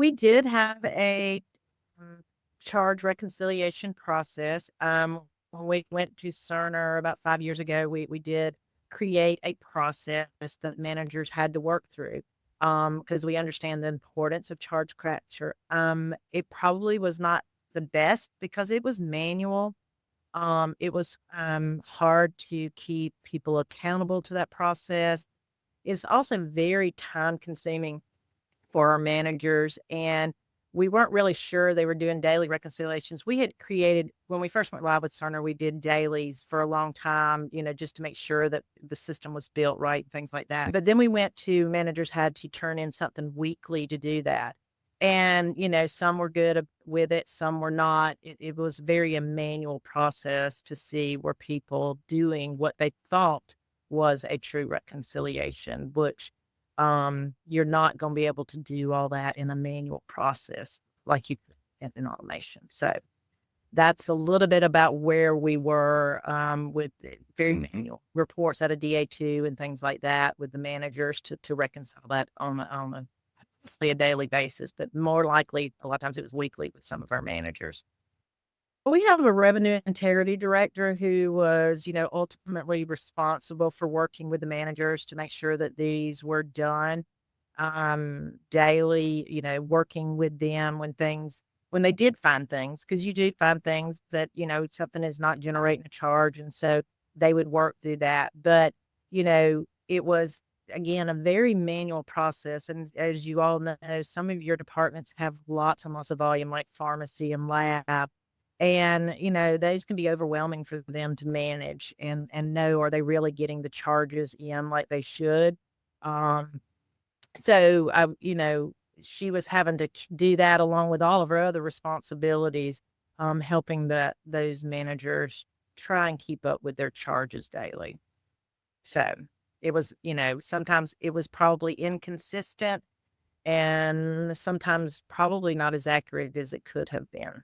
We did have a mm, charge reconciliation process. When we went to Cerner about 5 years ago, we did create a process that managers had to work through because we understand the importance of charge capture. It probably was not the best because it was manual. It was hard to keep people accountable to that process. It's also very time consuming for our managers, and we weren't really sure they were doing daily reconciliations. We had created when we first went live with Cerner, we did dailies for a long time, just to make sure that the system was built right, things like that. But then we went to managers had to turn in something weekly to do that. And, some were good with it, some were not. It was very a manual process to see were people doing what they thought was a true reconciliation, which you're not gonna be able to do all that in a manual process like you could in an automation. So that's a little bit about where we were with the very Mhm. manual reports out of DA2 and things like that with the managers to reconcile that on a say a daily basis, but more likely a lot of times it was weekly with some of our managers. We have a revenue integrity director who was, ultimately responsible for working with the managers to make sure that these were done daily, working with them when they did find things, because you do find things that, something is not generating a charge. And so they would work through that. But, it was, again, a very manual process. And as you all know, some of your departments have lots and lots of volume, like pharmacy and lab. And, those can be overwhelming for them to manage and know, are they really getting the charges in like they should? Um, so, she was having to do that along with all of her other responsibilities, helping those managers try and keep up with their charges daily. So it was, sometimes it was probably inconsistent and sometimes probably not as accurate as it could have been.